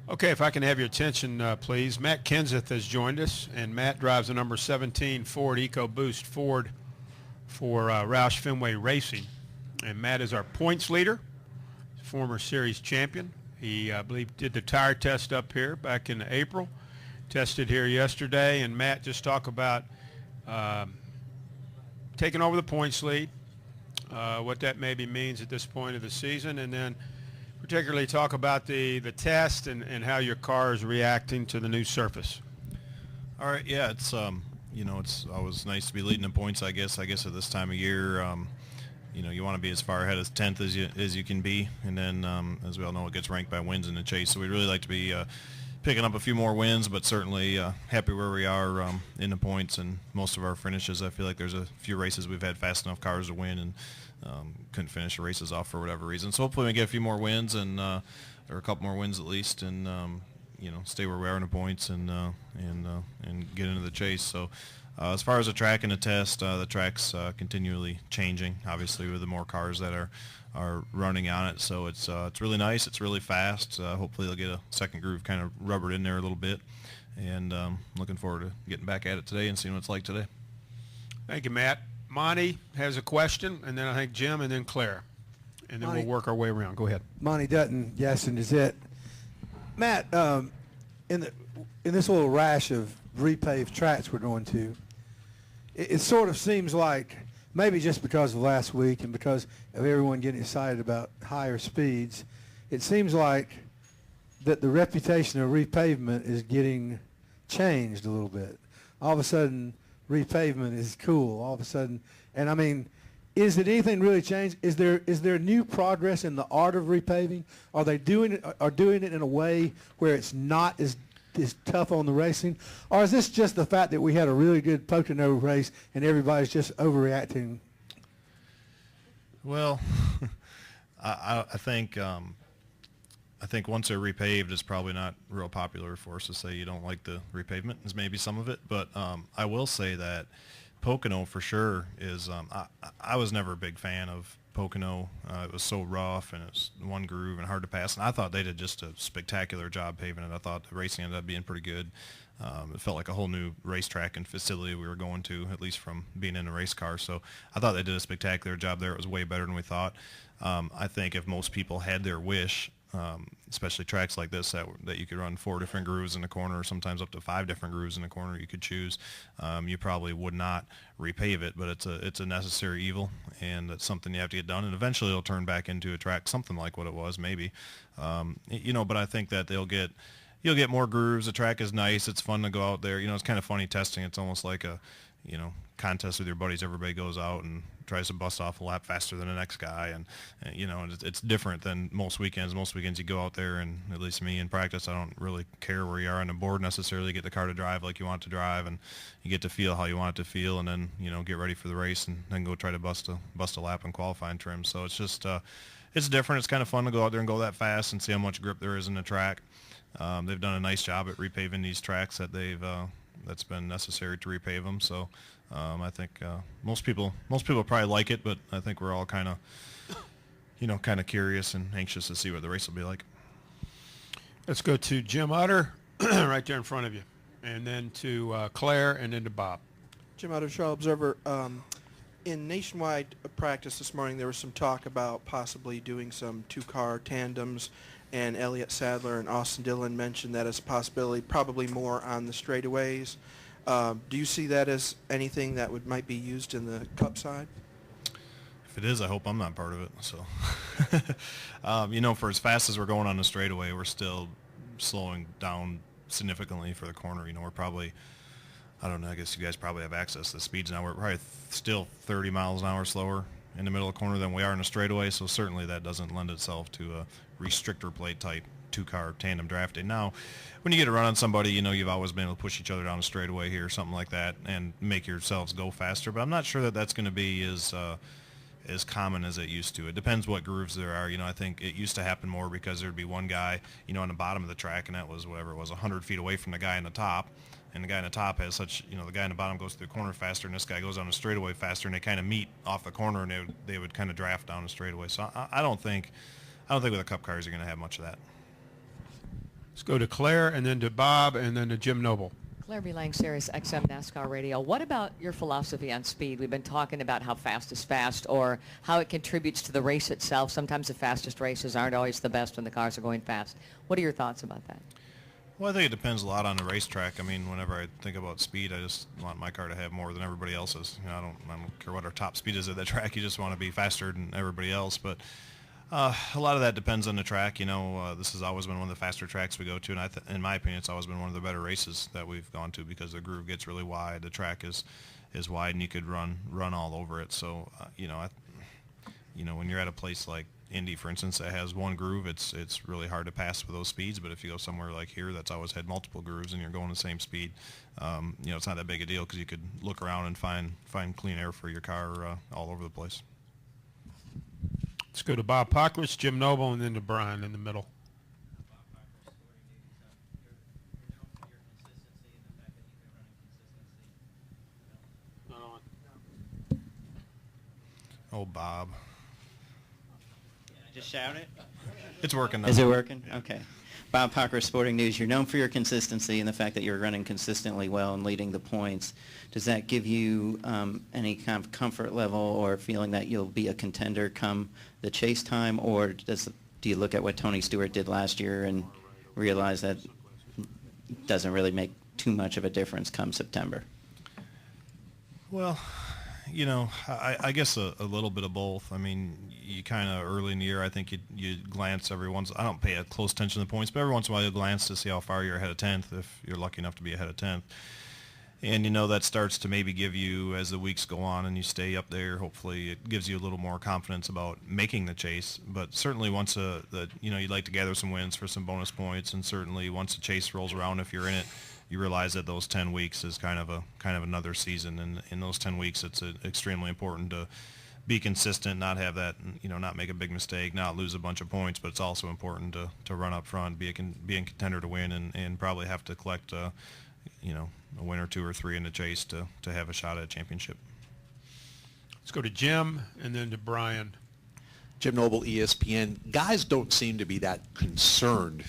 Okay, if I can have your attention, please. Matt Kenseth has joined us, and Matt drives the number 17 Ford EcoBoost Ford for Roush Fenway Racing. And Matt is our points leader, former series champion. He, I believe, did the tire test up here back in April, tested here yesterday. And Matt, just talk about taking over the points lead, what that maybe means at this point of the season, and then particularly talk about the test and how your car is reacting to the new surface. All right, yeah, it's it's always nice to be leading in points. I guess at this time of year, you want to be as far ahead as 10th as you can be, and then as we all know, it gets ranked by wins in the chase. So we'd really like to be picking up a few more wins, but certainly happy where we are in the points and most of our finishes. I feel like there's a few races we've had fast enough cars to win and couldn't finish the races off for whatever reason. So hopefully we get a few more wins and or a couple more wins at least, and stay where we are in the points and get into the chase. So as far as the track and the test, the track's continually changing, obviously, with the more cars that are running on it. So it's really nice. It's really fast. Hopefully they'll get a second groove kind of rubbered in there a little bit, and looking forward to getting back at it today and seeing what it's like today. Thank you, Matt. Monty has a question, and then I think Jim, and then Claire, and then we'll work our way around. Go ahead. Monty Dutton, yes, and is it. Matt, in this little rash of repaved tracks we're going to, it sort of seems like, maybe just because of last week and because of everyone getting excited about higher speeds, it seems like that the reputation of repavement is getting changed a little bit. All of a sudden, repavement is cool. All of a sudden, and I mean, is it anything really changed? Is there new progress in the art of repaving? Are they doing it in a way where it's not as tough on the racing, or is this just the fact that we had a really good Pocono race and everybody's just overreacting? Well, I think once they're repaved, it's probably not real popular for us to say you don't like the repavement. Is maybe some of it, but I will say that Pocono for sure is. I was never a big fan of Pocono. It was so rough and it's one groove and hard to pass, and I thought they did just a spectacular job paving it. I thought the racing ended up being pretty good. It felt like a whole new racetrack and facility we were going to, at least from being in a race car. So I thought they did a spectacular job there. It was way better than we thought. I think if most people had their wish, especially tracks like this that you could run 4 different grooves in the corner, or sometimes up to 5 different grooves in the corner you could choose, you probably would not repave it, but it's a necessary evil, and it's something you have to get done, and eventually it'll turn back into a track something like what it was, maybe. But I think that you'll get more grooves. The track is nice. It's fun to go out there. It's kind of funny testing. It's almost like a contest with your buddies. Everybody goes out and tries to bust off a lap faster than the next guy, and it's different than most weekends. Most weekends you go out there, and at least me in practice, I don't really care where you are on the board necessarily. You get the car to drive like you want it to drive, and you get to feel how you want it to feel, and then get ready for the race and then go try to bust a lap in qualifying trim. So it's just it's different. It's kind of fun to go out there and go that fast and see how much grip there is in the track. They've done a nice job at repaving these tracks that that's been necessary to repave them. So I think most people probably like it, but I think we're all kind of curious and anxious to see what the race will be like. Let's go to Jim Utter, right there in front of you, and then to Claire, and then to Bob. Jim Utter, Charlotte Observer. In nationwide practice this morning, there was some talk about possibly doing some 2-car tandems, and Elliott Sadler and Austin Dillon mentioned that as a possibility, probably more on the straightaways. Do you see that as anything that might be used in the Cup side? If it is, I hope I'm not part of it. So, for as fast as we're going on the straightaway, we're still slowing down significantly for the corner. We're probably, I don't know, I guess you guys probably have access to the speeds now. We're probably still 30 miles an hour slower in the middle of the corner than we are in the straightaway, so certainly that doesn't lend itself to a restrictor plate type 2-car tandem drafting. Now, when you get a run on somebody, you've always been able to push each other down a straightaway here, something like that, and make yourselves go faster, but I'm not sure that that's going to be as common as it used to. It depends what grooves there are. I think it used to happen more because there'd be one guy, on the bottom of the track, and that was whatever it was, 100 feet away from the guy in the top, and the guy in the top has such, the guy in the bottom goes through the corner faster, and this guy goes on the straightaway faster, and they kind of meet off the corner, and they would kind of draft down the straightaway. So I don't think with the Cup cars you're going to have much of that. Let's go to Claire, and then to Bob, and then to Jim Noble. Claire B. Lang, Sirius XM NASCAR Radio. What about your philosophy on speed? We've been talking about how fast is fast or how it contributes to the race itself. Sometimes the fastest races aren't always the best when the cars are going fast. What are your thoughts about that? Well, I think it depends a lot on the racetrack. I mean, whenever I think about speed, I just want my car to have more than everybody else's. You know, I don't care what our top speed is at the track. You just want to be faster than everybody else. But a lot of that depends on the track. You know, this has always been one of the faster tracks we go to, and in my opinion, it's always been one of the better races that we've gone to because the groove gets really wide. The track is wide, and you could run all over it. So, you know, when you're at a place like Indy, for instance, that has one groove, it's really hard to pass with those speeds. But if you go somewhere like here that's always had multiple grooves and you're going the same speed, you know, it's not that big a deal because you could look around and find clean air for your car all over the place. Let's go to Bob Pockris, Jim Noble, and then to Brian in the middle. Oh, Bob. Just shout it? It's working now. Is it working? Okay. Bob Parker, Sporting News. You're known for your consistency and the fact that you're running consistently well and leading the points. Does that give you any kind of comfort level or feeling that you'll be a contender come the chase time, or do you look at what Tony Stewart did last year and realize that doesn't really make too much of a difference come September? Well, you know, I guess a little bit of both. I mean, you kind of early in the year, I think you glance every once. I don't pay a close attention to the points, but every once in a while you glance to see how far you're ahead of 10th, if you're lucky enough to be ahead of 10th. And, you know, that starts to maybe give you, as the weeks go on and you stay up there, hopefully it gives you a little more confidence about making the chase. But certainly once you'd like to gather some wins for some bonus points, and certainly once the chase rolls around, if you're in it, you realize that those 10 weeks is kind of another season. And in those 10 weeks, it's extremely important to be consistent, not have that, you know, not make a big mistake, not lose a bunch of points. But it's also important to run up front, be a contender to win, and probably have to collect, you know, a win or two or three in the chase to have a shot at a championship. Let's go to Jim and then to Brian. Jim Noble, ESPN. Guys don't seem to be that concerned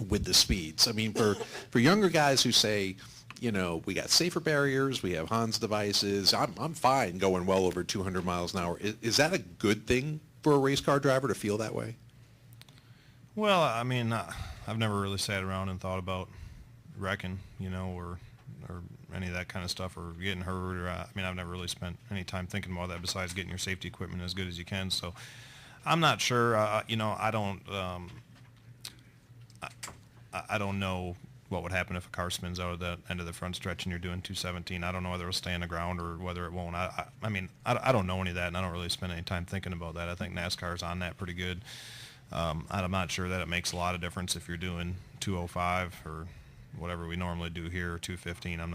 with the speeds. I mean, for younger guys who say, you know, we got safer barriers, we have Hans devices, I'm fine going well over 200 miles an hour. Is that a good thing for a race car driver to feel that way? Well, I mean, I've never really sat around and thought about wrecking, you know, or any of that kind of stuff, or getting hurt, or I mean, I've never really spent any time thinking about that besides getting your safety equipment as good as you can. So I'm not sure. You know, I don't know what would happen if a car spins out of the end of the front stretch and you're doing 217. I don't know whether it'll stay on the ground or whether it won't. I mean, I don't know any of that, and I don't really spend any time thinking about that. I think NASCAR's on that pretty good. I'm not sure that it makes a lot of difference if you're doing 205 or whatever we normally do here, or 215. I'm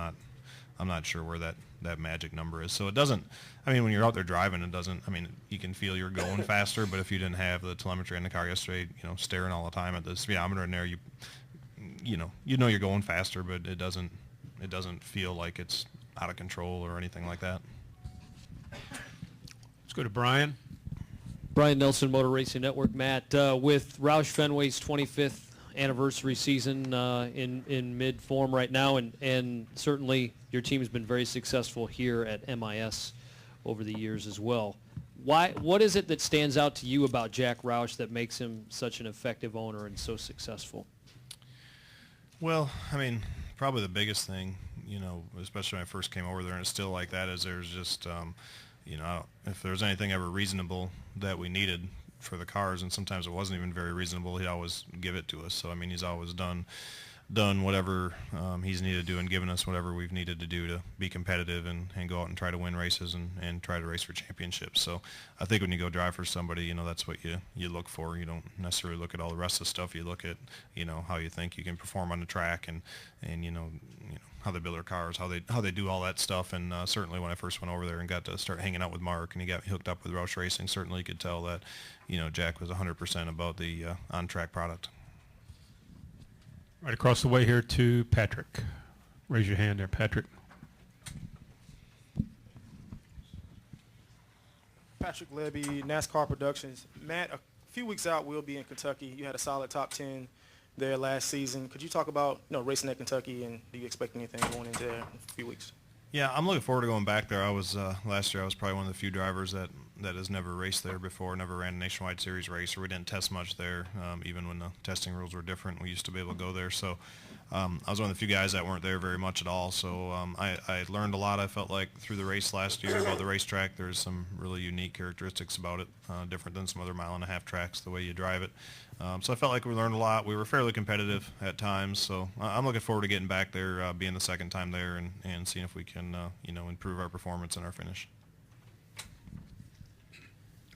not sure where that magic number is. So it doesn't, I mean, when you're out there driving, it doesn't, I mean, you can feel you're going faster, but if you didn't have the telemetry in the car yesterday, you know, staring all the time at the speedometer in there, you know you're going faster, but it doesn't feel like it's out of control or anything like that. Let's go to Brian. Brian Nelson, Motor Racing Network. Matt, with Roush Fenway's 25th anniversary season in mid-form right now, and certainly your team has been very successful here at MIS over the years as well. What is it that stands out to you about Jack Roush that makes him such an effective owner and so successful? Well, I mean, probably the biggest thing, you know, especially when I first came over there, and it's still like that, is there's just, you know, if there's anything ever reasonable that we needed for the cars, and sometimes it wasn't even very reasonable, he'd always give it to us. So, I mean, he's always done whatever he's needed to do and given us whatever we've needed to do to be competitive and go out and try to win races and try to race for championships. So I think when you go drive for somebody, you know, that's what you look for. You don't necessarily look at all the rest of the stuff. You look at, you know, how you think you can perform on the track and you know how they build their cars, how they do all that stuff. And certainly when I first went over there and got to start hanging out with Mark and he got me hooked up with Roush Racing, certainly you could tell that, you know, Jack was 100% about the on-track product. Right across the way here to Patrick. Raise your hand there, Patrick. Patrick Levy, NASCAR Productions. Matt, a few weeks out, we'll be in Kentucky. You had a solid top 10 there last season. Could you talk about racing at Kentucky, and do you expect anything going into there in a few weeks? Yeah, I'm looking forward to going back there. I was last year. I was probably one of the few drivers that has never raced there before, never ran a nationwide series race, or we didn't test much there. Even when the testing rules were different, we used to be able to go there. So I was one of the few guys that weren't there very much at all. So I learned a lot. I felt like through the race last year about the racetrack. There's some really unique characteristics about it, different than some other mile-and-a-half tracks, the way you drive it. So I felt like we learned a lot. We were fairly competitive at times, so I'm looking forward to getting back there, being the second time there, and seeing if we can, improve our performance and our finish.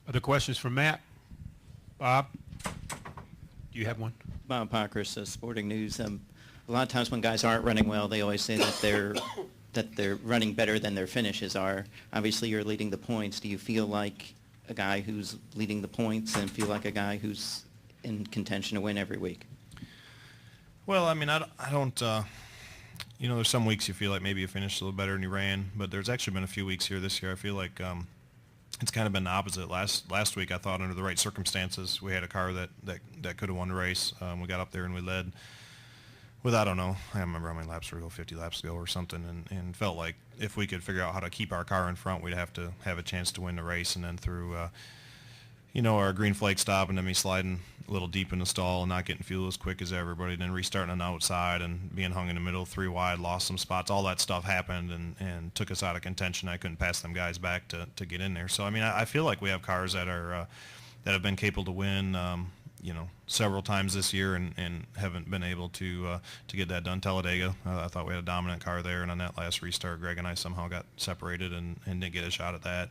Other questions for Matt? Bob, do you have one? Bob Pockris, Sporting News. A lot of times when guys aren't running well, they always say that they're running better than their finishes are. Obviously, you're leading the points. Do you feel like a guy who's leading the points and feel like a guy who's in contention to win every week? Well, I mean, I don't, there's some weeks you feel like maybe you finished a little better than you ran, but there's actually been a few weeks here this year I feel like it's kind of been the opposite. Last week I thought under the right circumstances we had a car that could have won the race. We got up there and we led with, I don't know, I don't remember how many laps were, 50 laps to go or something, and felt like if we could figure out how to keep our car in front, we'd have to have a chance to win the race. And then through our green flag stop and then me sliding a little deep in the stall and not getting fuel as quick as everybody, then restarting on the outside and being hung in the middle, 3 wide, lost some spots. All that stuff happened and took us out of contention. I couldn't pass them guys back to get in there. So, I mean, I feel like we have cars that are that have been capable to win, several times this year and haven't been able to get that done. Talladega, I thought we had a dominant car there, and on that last restart, Greg and I somehow got separated and didn't get a shot at that.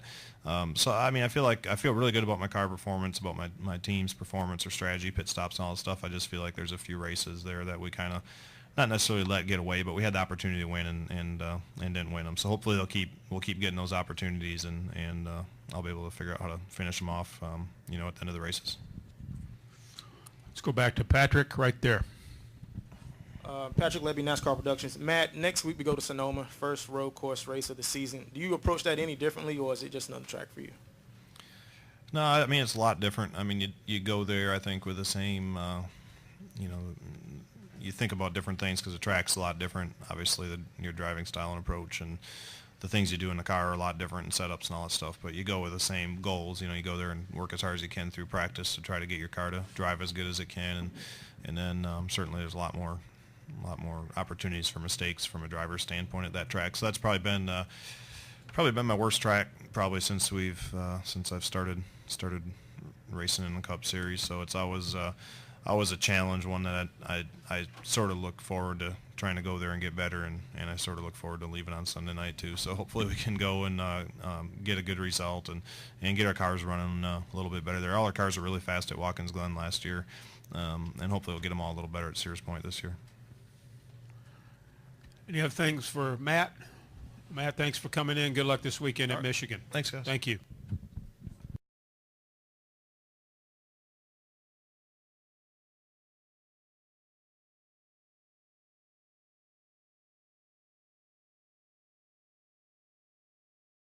So, I mean, I feel really good about my car performance, about my team's performance or strategy, pit stops and all that stuff. I just feel like there's a few races there that we kind of not necessarily let get away, but we had the opportunity to win and didn't win them. So hopefully we'll keep getting those opportunities and I'll be able to figure out how to finish them off, at the end of the races. Let's go back to Patrick right there. Patrick Levy, NASCAR Productions. Matt, next week we go to Sonoma, first road course race of the season. Do you approach that any differently, or is it just another track for you? No, I mean, it's a lot different. I mean, you go there, I think, with the same, you think about different things because the track's a lot different. Obviously, your driving style and approach and the things you do in the car are a lot different, and setups and all that stuff, but you go with the same goals. You go there and work as hard as you can through practice to try to get your car to drive as good as it can, and then certainly there's a lot more opportunities for mistakes from a driver's standpoint at that track. So that's probably been my worst track probably since I've started racing in the Cup Series. So it's always a challenge, one that I sort of look forward to trying to go there and get better, and I sort of look forward to leaving on Sunday night too. So hopefully we can go and get a good result and get our cars running a little bit better there. All our cars were really fast at Watkins Glen last year, and hopefully we'll get them all a little better at Sears Point this year. Any other things for Matt? Matt, thanks for coming in. Good luck this weekend at Michigan. Thanks, guys. Thank you.